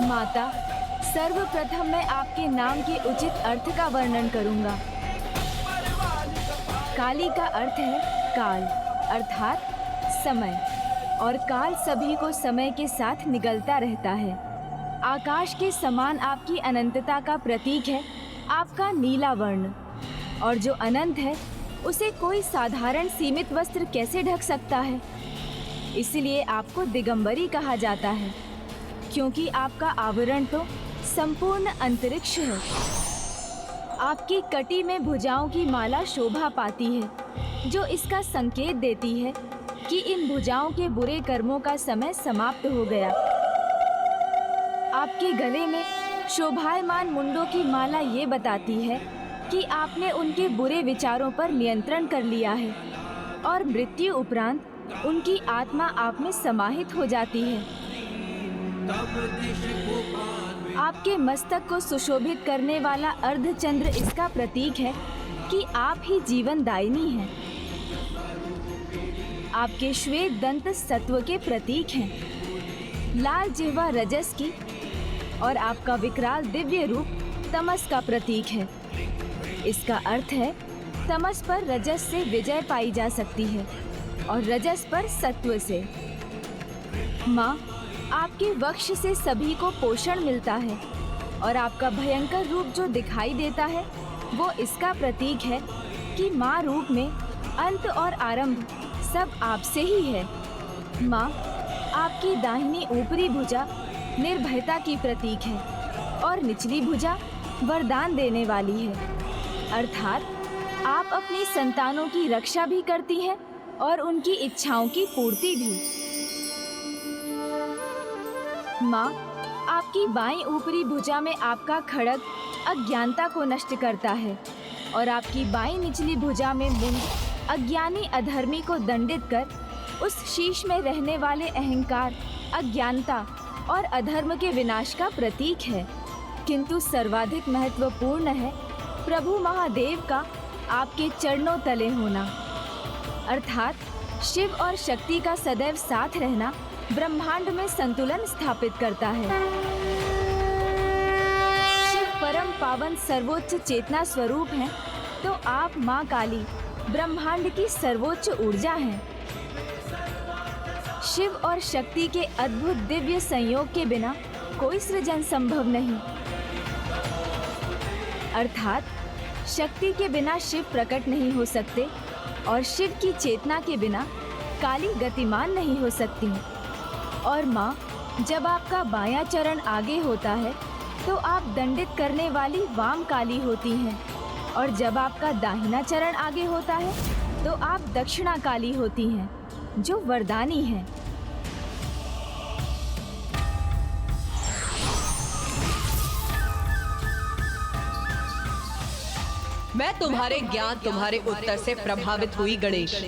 माता, सर्वप्रथम मैं आपके नाम के उचित अर्थ का वर्णन करूंगा। काली का अर्थ है काल, अर्थात समय, और काल सभी को समय के साथ निगलता रहता है। आकाश के समान आपकी अनंतता का प्रतीक है आपका नीला वर्ण, और जो अनंत है उसे कोई साधारण सीमित वस्त्र कैसे ढक सकता है। इसलिए आपको दिगंबरी कहा जाता है, क्योंकि आपका आवरण तो संपूर्ण अंतरिक्ष है। आपकी कटी में भुजाओं की माला शोभा पाती है, जो इसका संकेत देती है कि इन भुजाओं के बुरे कर्मों का समय समाप्त हो गया। आपके गले में शोभायमान मुंडों की माला ये बताती है कि आपने उनके बुरे विचारों पर नियंत्रण कर लिया है, और मृत्यु उपरांत उनकी आत्मा आप में समाहित हो जाती है। आपके मस्तक को सुशोभित करने वाला अर्धचंद्र इसका प्रतीक है कि आप ही जीवन दायिनी हैं। आपके श्वेत दंत सत्व के प्रतीक हैं। लाल जिह्वा रजस की, और आपका विकराल दिव्य रूप तमस का प्रतीक है। इसका अर्थ है तमस पर रजस से विजय पाई जा सकती है और रजस पर सत्व से। माँ, आपके वक्ष से सभी को पोषण मिलता है, और आपका भयंकर रूप जो दिखाई देता है वो इसका प्रतीक है कि माँ रूप में अंत और आरंभ सब आपसे ही है। माँ, आपकी दाहिनी ऊपरी भुजा निर्भयता की प्रतीक है, और निचली भुजा वरदान देने वाली है, अर्थात आप अपनी संतानों की रक्षा भी करती हैं और उनकी इच्छाओं की पूर्ति भी। माँ, आपकी बाईं ऊपरी भुजा में आपका खड्ग अज्ञानता को नष्ट करता है, और आपकी बाईं निचली भुजा में मुंड अज्ञानी अधर्मी को दंडित कर उस शीश में रहने वाले अहंकार, अज्ञानता और अधर्म के विनाश का प्रतीक है। किंतु सर्वाधिक महत्वपूर्ण है प्रभु महादेव का आपके चरणों तले होना, अर्थात शिव और शक्ति का सदैव साथ रहना ब्रह्मांड में संतुलन स्थापित करता है। शिव परम पावन सर्वोच्च चेतना स्वरूप हैं, तो आप माँ काली ब्रह्मांड की सर्वोच्च ऊर्जा हैं। शिव और शक्ति के अद्भुत दिव्य संयोग के बिना कोई सृजन संभव नहीं, अर्थात शक्ति के बिना शिव प्रकट नहीं हो सकते, और शिव की चेतना के बिना काली गतिमान नहीं हो सकती। और माँ, जब आपका बायां चरण आगे होता है तो आप दंडित करने वाली वाम काली होती हैं, और जब आपका दाहिना चरण आगे होता है तो आप दक्षिणा काली होती हैं, जो वरदानी हैं। मैं तुम्हारे ज्ञान, तुम्हारे उत्तर से प्रभावित हुई गणेश।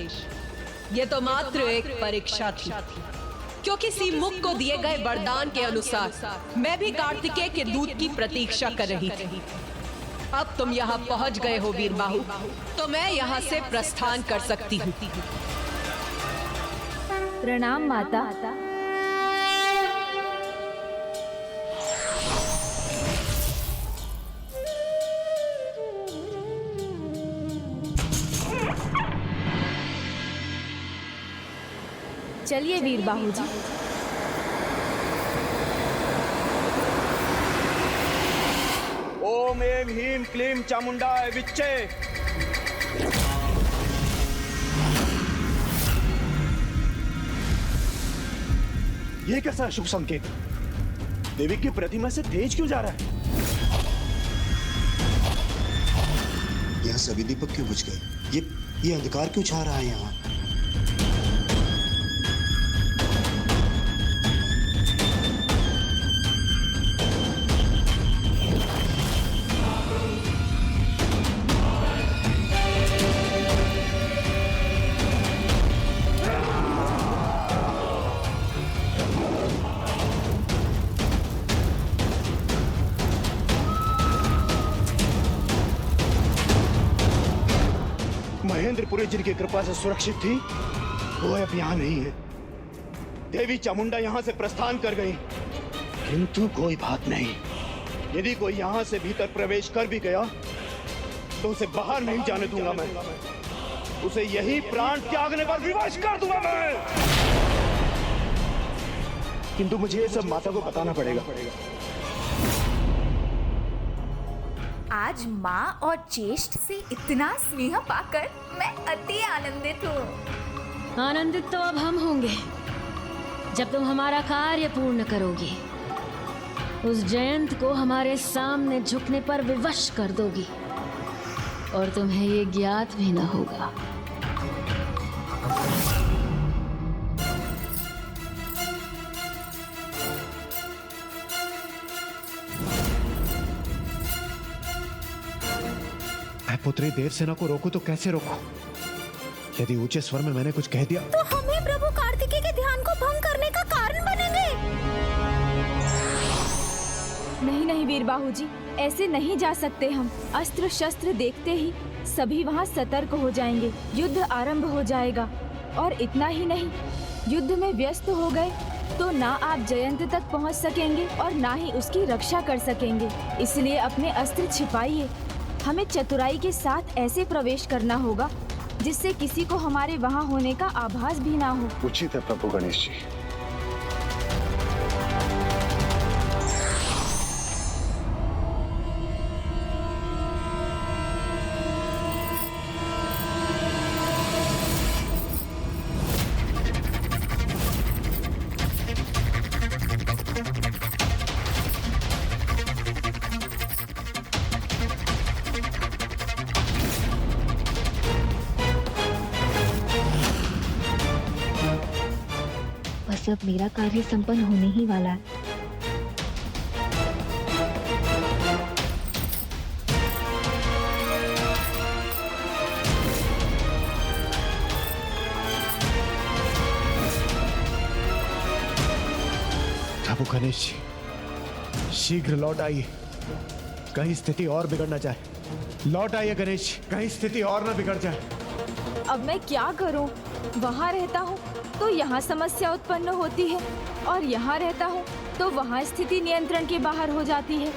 ये तो मात्र एक परीक्षा थी, क्योंकि सीमुख को दिए गए वरदान के अनुसार मैं भी कार्तिकेय के दूत की प्रतीक्षा कर रही थी। अब तुम यहाँ पहुँच गए हो वीरबाहु, तो मैं यहाँ से प्रस्थान कर सकती हूँ। प्रणाम माता। चलिए वीरबाहु जी। ओम ऐं ह्रीं क्लीं चामुंडाय विच्चे। ये कैसा शुभ संकेत? देवी की प्रतिमा से तेज क्यों जा रहा है? यहाँ सभी दीपक क्यों बुझ गए? ये अंधकार क्यों छा रहा है यहाँ? महेंद्रपुरी जिनकी कृपा से सुरक्षित थी, वो अब यहाँ नहीं है। देवी चामुंडा यहाँ से प्रस्थान कर गई। किंतु कोई बात नहीं, यदि कोई यहाँ से भीतर प्रवेश कर भी गया तो उसे बाहर नहीं जाने दूंगा मैं। उसे यही प्राण त्यागने पर विवश कर दूंगा मैं। किंतु मुझे ये सब माता को बताना पड़ेगा। आज माँ और ज्येष्ठ से इतना स्नेह पाकर मैं अति आनंदित हूँ। आनंदित तो अब हम होंगे जब तुम हमारा कार्य पूर्ण करोगी, उस जयंत को हमारे सामने झुकने पर विवश कर दोगी और तुम्हें ये ज्ञात भी न होगा। मैं पुत्री देवसेना को रोकूं तो कैसे रोकूं? यदि ऊंचे स्वर में मैंने कुछ कह दिया तो हम ही प्रभु कार्तिकेय के ध्यान को भंग करने का कारण बनेंगे। नहीं नहीं वीरबाहु जी, ऐसे नहीं जा सकते हम। अस्त्र शस्त्र देखते ही सभी वहाँ सतर्क हो जाएंगे, युद्ध आरंभ हो जाएगा। और इतना ही नहीं, युद्ध में व्यस्त हो गए तो ना आप जयंत तक पहुँच सकेंगे और ना ही उसकी रक्षा कर सकेंगे। इसलिए अपने अस्त्र छिपाइए। हमें चतुराई के साथ ऐसे प्रवेश करना होगा जिससे किसी को हमारे वहाँ होने का आभास भी ना हो। उचित है प्रभु गणेश जी। बस अब मेरा कार्य संपन्न होने ही वाला है। प्रभु गणेश जी, शीघ्र लौट आइए, कहीं स्थिति और बिगड़ न जाए। लौट आइए गणेश जी, कहीं स्थिति और न बिगड़ जाए। अब मैं क्या करूं? वहाँ रहता हूँ तो यहाँ समस्या उत्पन्न होती है और यहाँ रहता हूँ तो वहाँ स्थिति नियंत्रण के बाहर हो जाती है।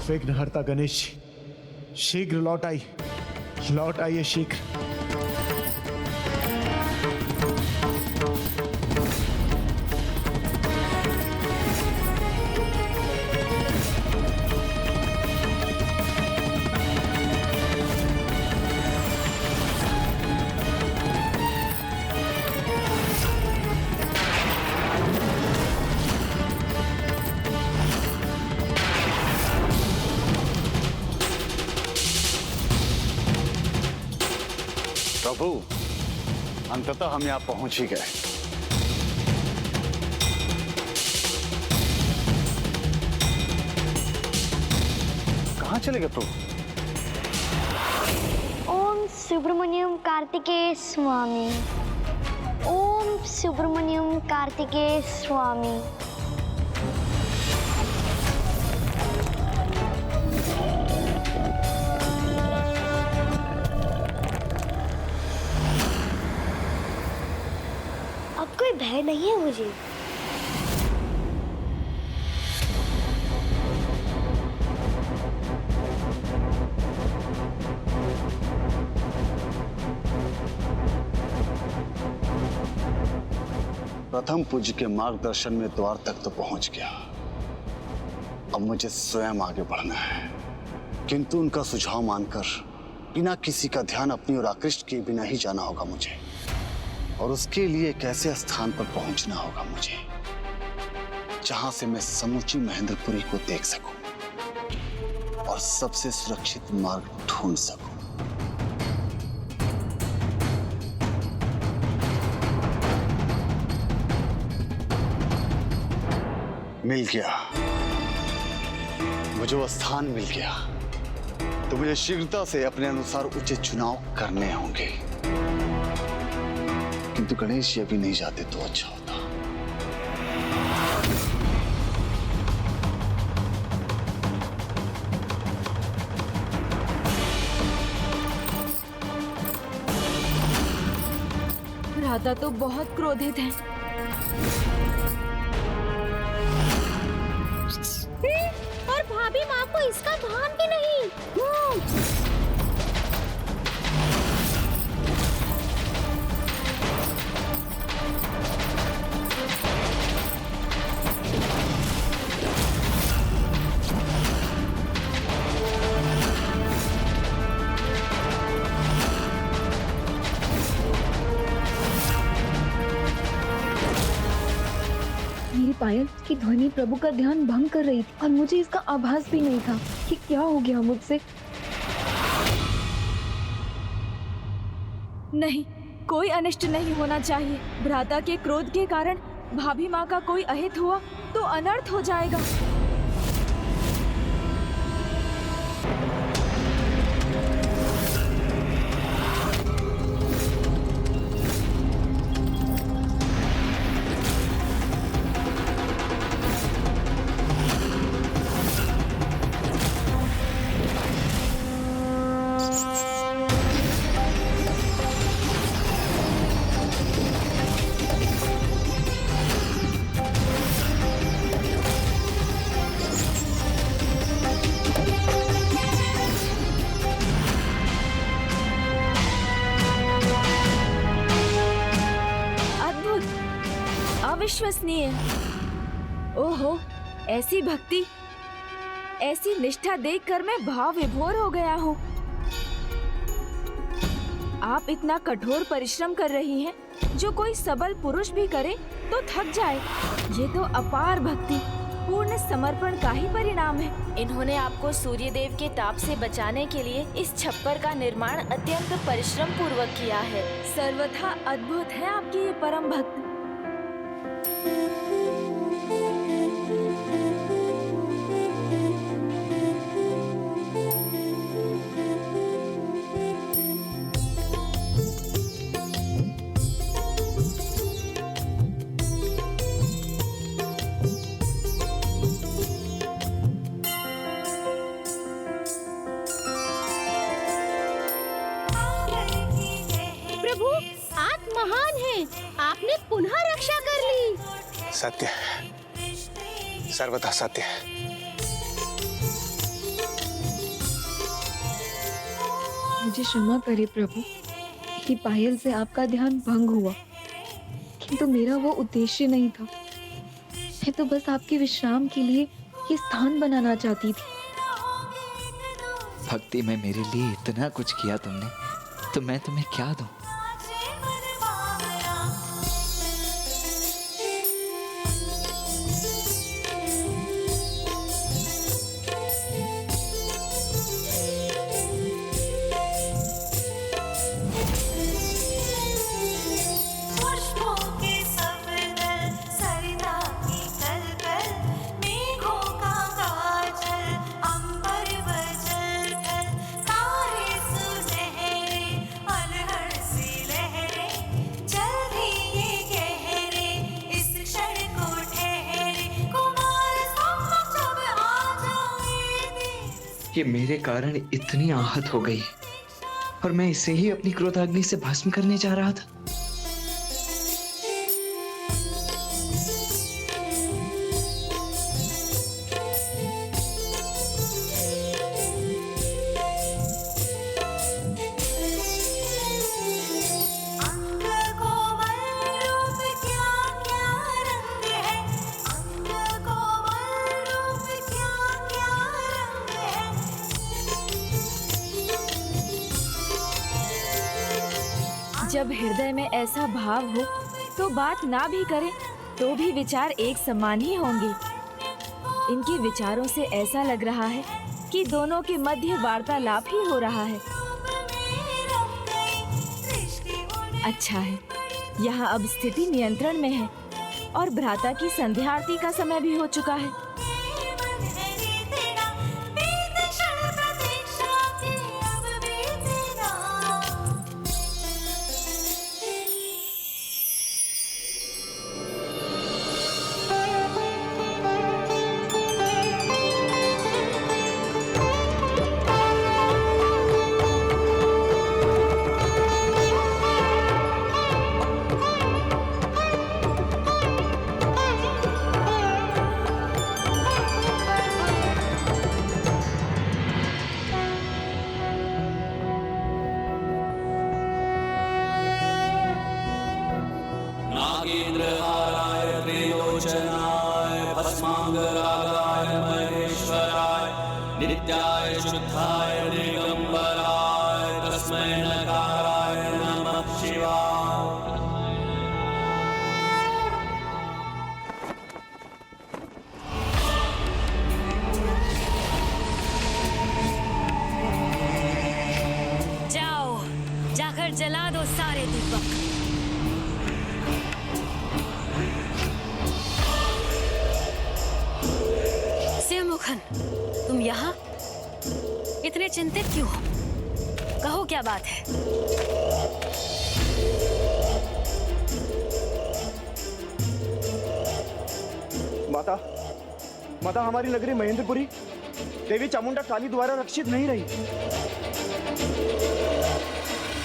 विघ्नहर्ता गणेश जी, शीघ्र लौट आइए शीघ्र। प्रभु, अंततः हम यहाँ पहुंच ही गए। कहाँ चले गए प्रभु? ओम सुब्रमण्यम कार्तिकेय स्वामी, ओम सुब्रमण्यम कार्तिकेय स्वामी। अब कोई भय नहीं है मुझे। प्रथम पूज्य के मार्गदर्शन में द्वार तक तो पहुंच गया। अब मुझे स्वयं आगे बढ़ना है, किंतु उनका सुझाव मानकर बिना किसी का ध्यान अपनी ओर आकृष्ट किए बिना ही जाना होगा मुझे। और उसके लिए एक ऐसे स्थान पर पहुंचना होगा मुझे जहां से मैं समूची महेंद्रपुरी को देख सकूं और सबसे सुरक्षित मार्ग ढूंढ सकूं। मिल गया, मुझे वो स्थान मिल गया। तो मुझे शीघ्रता से अपने अनुसार उचित चुनाव करने होंगे। किंतु गणेश जी अभी नहीं जाते तो अच्छा होता। भ्राता तो बहुत क्रोधित हैं। और भाभी माँ को इसका भान भी नहीं। मेरी पायल की ध्वनि प्रभु का ध्यान भंग कर रही थी और मुझे इसका आभास भी नहीं था कि क्या हो गया मुझसे। नहीं, कोई अनिष्ट नहीं होना चाहिए। भ्राता के क्रोध के कारण भाभी माँ का कोई अहित हुआ तो अनर्थ हो जाएगा। अविश्वसनीय। ओहो, ऐसी भक्ति, ऐसी निष्ठा देखकर मैं भाव विभोर हो गया हूँ। आप इतना कठोर परिश्रम कर रही हैं, जो कोई सबल पुरुष भी करे तो थक जाए। ये तो अपार भक्ति, पूर्ण समर्पण का ही परिणाम है। इन्होंने आपको सूर्य देव के ताप से बचाने के लिए इस छप्पर का निर्माण अत्यंत परिश्रम पूर्वक किया है। सर्वथा अद्भुत है आपकी ये परम भक्त। प्रभु, आप महान हैं। आपने पुनः रक्षा कर ली। सत्य, सर्वथा सत्य। मुझे क्षमा करे प्रभु कि पायल से आपका ध्यान भंग हुआ, किंतु मेरा वो उद्देश्य नहीं था। मैं तो बस आपके विश्राम के लिए ये स्थान बनाना चाहती थी। भक्ति में मेरे लिए इतना कुछ किया तुमने, तो मैं तुम्हें क्या दूं? ये मेरे कारण इतनी आहत हो गई और मैं इसे ही अपनी क्रोधाग्नि से भस्म करने जा रहा था। जब हृदय में ऐसा भाव हो तो बात ना भी करें तो भी विचार एक समान ही होंगे। इनके विचारों से ऐसा लग रहा है कि दोनों के मध्य वार्तालाप ही हो रहा है। अच्छा है, यहाँ अब स्थिति नियंत्रण में है और भ्राता की संध्या आरती का समय भी हो चुका है। जला दो सारे दीपक। सिंहमुखन, तुम यहाँ इतने चिंतित क्यों हो? कहो क्या बात है? माता, हमारी नगरी महेंद्रपुरी देवी चामुंडा काली द्वारा रक्षित नहीं रही।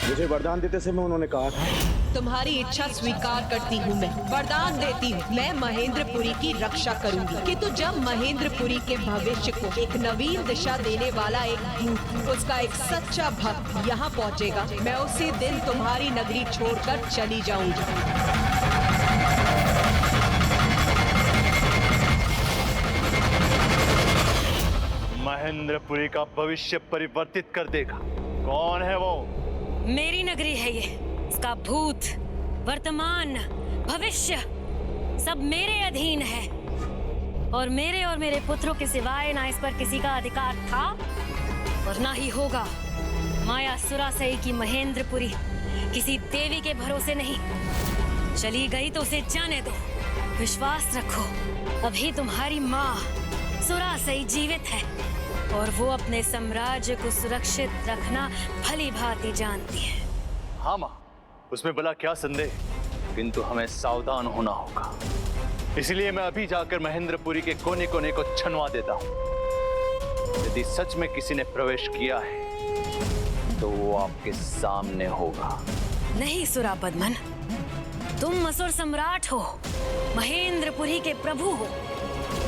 मुझे वरदान देते समय उन्होंने कहा था, तुम्हारी इच्छा स्वीकार करती हूँ, मैं वरदान देती हूँ, मैं महेंद्रपुरी की रक्षा करूंगी। कि तू जब महेंद्रपुरी के भविष्य को एक नवीन दिशा देने वाला एक दूत, उसका एक सच्चा भक्त यहाँ पहुँचेगा, मैं उसी दिन तुम्हारी नगरी छोड़कर चली जाऊंगी। महेंद्रपुरी का भविष्य परिवर्तित कर देगा। कौन है वो? मेरी नगरी है ये। इसका भूत, वर्तमान, भविष्य सब मेरे अधीन है। और मेरे पुत्रों के सिवाय ना इस पर किसी का अधिकार था और ना ही होगा। माया सुरासई की महेंद्रपुरी किसी देवी के भरोसे नहीं। चली गई तो उसे जाने दो। विश्वास रखो, अभी तुम्हारी माँ सुरासई जीवित है और वो अपने साम्राज्य को सुरक्षित रखना भली भांति जानती है। हाँ माँ, उसमें भला क्या संदेह, किंतु हमें सावधान होना होगा। इसलिए मैं अभी जाकर महेंद्रपुरी के कोने कोने को छनवा देता हूँ। यदि सच में किसी ने प्रवेश किया है तो वो आपके सामने होगा। नहीं सुरापद्मन, तुम असुर सम्राट हो, महेंद्रपुरी के प्रभु हो।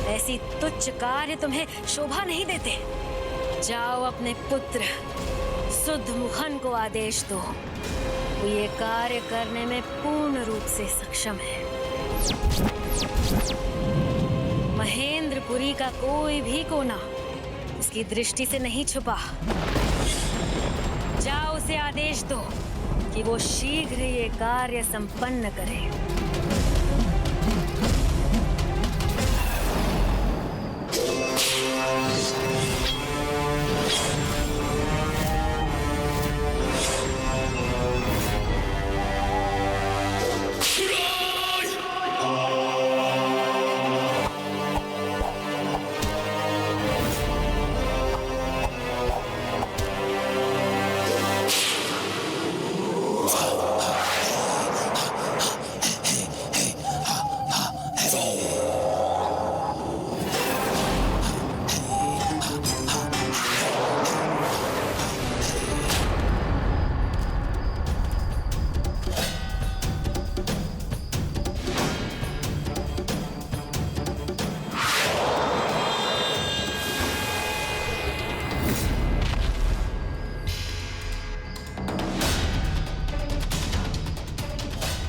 ऐसी तुच्छ कार्य तुम्हें शोभा नहीं देते। जाओ अपने पुत्र सुद्धमुखन को आदेश दो। वो ये कार्य करने में पूर्ण रूप से सक्षम है। महेंद्रपुरी का कोई भी कोना उसकी दृष्टि से नहीं छुपा। जाओ उसे आदेश दो कि वो शीघ्र ये कार्य संपन्न करे।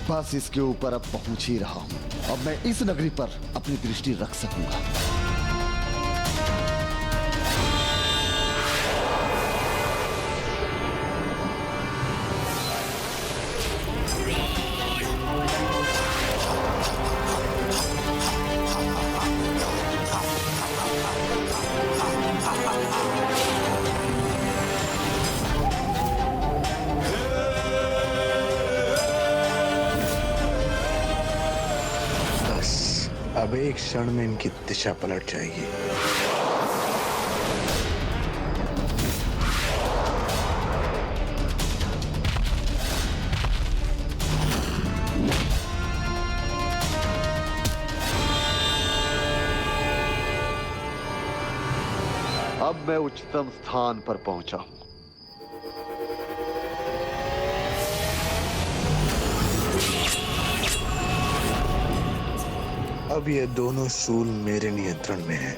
बस इसके ऊपर अब पहुंच ही रहा हूं। अब मैं इस नगरी पर अपनी दृष्टि रख सकूंगा। अब एक क्षण में इनकी दिशा पलट जाएगी। अब मैं उच्चतम स्थान पर पहुंचा हूं। अब ये दोनों शूल मेरे नियंत्रण में हैं।